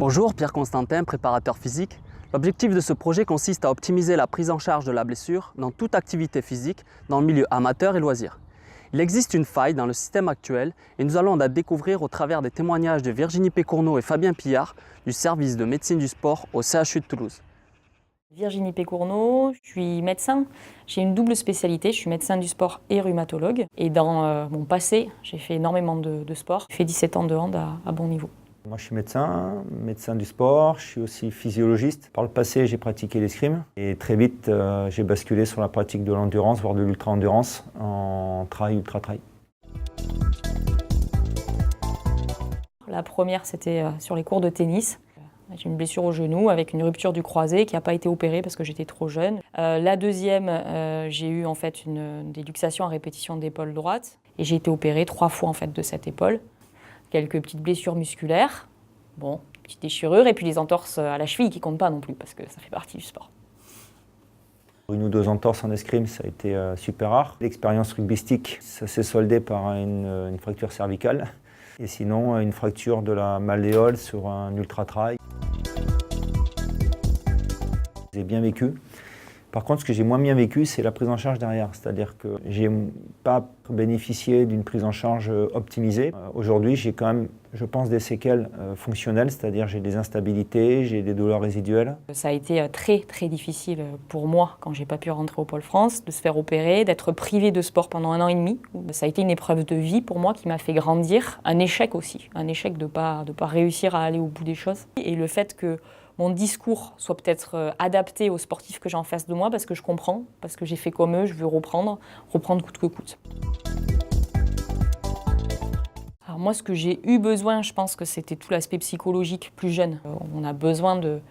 Bonjour, Pierre Constantin, préparateur physique. L'objectif de ce projet consiste à optimiser la prise en charge de la blessure dans toute activité physique dans le milieu amateur et loisir. Il existe une faille dans le système actuel et nous allons la découvrir au travers des témoignages de Virginie Pécourneau et Fabien Pillard du service de médecine du sport au CHU de Toulouse. Virginie Pécourneau, je suis médecin. J'ai une double spécialité, je suis médecin du sport et rhumatologue. Et dans mon passé, j'ai fait énormément de sport. J'ai fait 17 ans de hand à bon niveau. Moi, je suis médecin du sport, je suis aussi physiologiste. Par le passé, j'ai pratiqué l'escrime et très vite, j'ai basculé sur la pratique de l'endurance, voire de l'ultra-endurance en trail, ultra-trail. La première, c'était sur les cours de tennis. J'ai une blessure au genou avec une rupture du croisé qui n'a pas été opérée parce que j'étais trop jeune. La deuxième, j'ai eu en fait une luxation à répétition d'épaule droite et j'ai été opérée 3 fois en fait de cette épaule. Quelques petites blessures musculaires, bon, petites déchirures et puis les entorses à la cheville qui ne comptent pas non plus parce que ça fait partie du sport. 1 ou 2 entorses en escrime, ça a été super rare. L'expérience rugbystique, ça s'est soldé par une fracture cervicale et sinon une fracture de la malléole sur un ultra-trail. J'ai bien vécu. Par contre, ce que j'ai moins bien vécu, c'est la prise en charge derrière. C'est-à-dire que je n'ai pas bénéficié d'une prise en charge optimisée. Aujourd'hui, j'ai quand même, je pense, des séquelles fonctionnelles, c'est-à-dire j'ai des instabilités, j'ai des douleurs résiduelles. Ça a été très difficile pour moi quand j'ai pas pu rentrer au Pôle France, de se faire opérer, d'être privé de sport pendant 1 an et demi. Ça a été une épreuve de vie pour moi qui m'a fait grandir. Un échec aussi, un échec de pas réussir à aller au bout des choses. Et le fait que mon discours soit peut-être adapté aux sportifs que j'ai en face de moi parce que je comprends, parce que j'ai fait comme eux, je veux reprendre coûte que coûte. Alors moi, ce que j'ai eu besoin, je pense que c'était tout l'aspect psychologique plus jeune. On a besoin de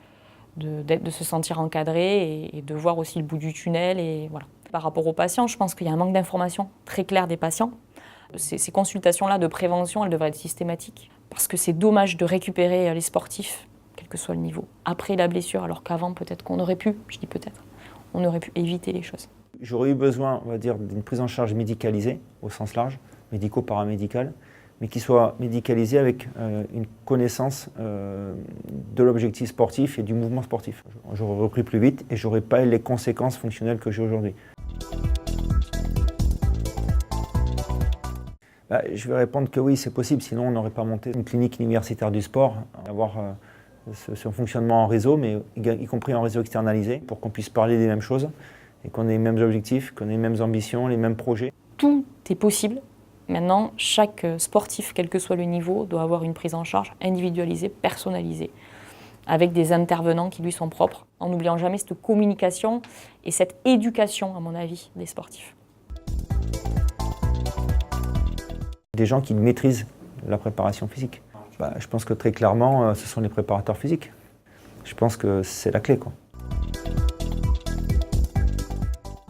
se sentir encadré et de voir aussi le bout du tunnel. Et voilà. Par rapport aux patients, je pense qu'il y a un manque d'information très clair des patients. Ces consultations-là de prévention, elles devraient être systématiques parce que c'est dommage de récupérer les sportifs quel que soit le niveau, après la blessure, alors qu'avant, peut-être qu'on aurait pu, je dis peut-être, on aurait pu éviter les choses. J'aurais eu besoin, on va dire, d'une prise en charge médicalisée, au sens large, médico-paramédicale, mais qui soit médicalisée avec une connaissance de l'objectif sportif et du mouvement sportif. J'aurais repris plus vite et j'aurais pas eu les conséquences fonctionnelles que j'ai aujourd'hui. Je vais répondre que oui, c'est possible, sinon on n'aurait pas monté une clinique universitaire du sport, avoir ce fonctionnement en réseau, mais y compris en réseau externalisé, pour qu'on puisse parler des mêmes choses et qu'on ait les mêmes objectifs, qu'on ait les mêmes ambitions, les mêmes projets. Tout est possible. Maintenant, chaque sportif, quel que soit le niveau, doit avoir une prise en charge individualisée, personnalisée, avec des intervenants qui lui sont propres, en n'oubliant jamais cette communication et cette éducation, à mon avis, des sportifs. Des gens qui maîtrisent la préparation physique. Je pense que très clairement, ce sont les préparateurs physiques. Je pense que c'est la clé, quoi.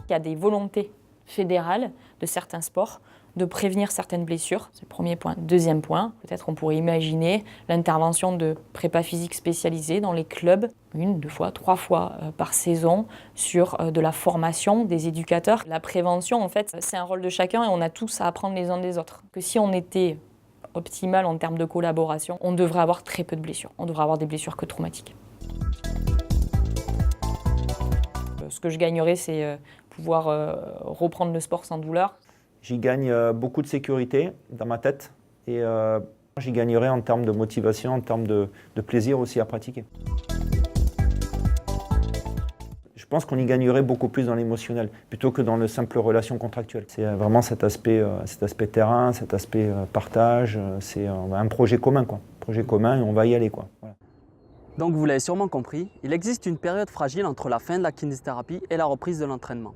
Il y a des volontés fédérales de certains sports de prévenir certaines blessures. C'est le premier point. Deuxième point, peut-être on pourrait imaginer l'intervention de prépa physique spécialisés dans les clubs, 1, 2 fois, 3 fois par saison, sur de la formation des éducateurs. La prévention, en fait, c'est un rôle de chacun et on a tous à apprendre les uns des autres. Que si on était optimal en termes de collaboration, on devrait avoir très peu de blessures. On devrait avoir des blessures que traumatiques. Ce que je gagnerais, c'est pouvoir reprendre le sport sans douleur. J'y gagne beaucoup de sécurité dans ma tête et j'y gagnerais en termes de motivation, en termes de plaisir aussi à pratiquer. Je pense qu'on y gagnerait beaucoup plus dans l'émotionnel plutôt que dans le simple relation contractuelle. C'est vraiment cet aspect terrain, cet aspect partage, c'est un projet commun, quoi. Projet commun et on va y aller, quoi. Voilà. Donc vous l'avez sûrement compris, il existe une période fragile entre la fin de la kinésithérapie et la reprise de l'entraînement.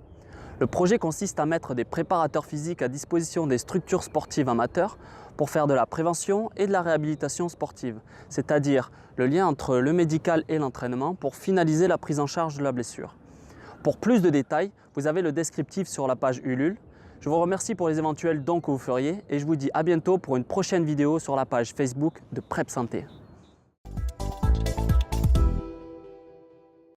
Le projet consiste à mettre des préparateurs physiques à disposition des structures sportives amateurs pour faire de la prévention et de la réhabilitation sportive, c'est-à-dire le lien entre le médical et l'entraînement pour finaliser la prise en charge de la blessure. Pour plus de détails, vous avez le descriptif sur la page Ulule. Je vous remercie pour les éventuels dons que vous feriez et je vous dis à bientôt pour une prochaine vidéo sur la page Facebook de Prep Santé.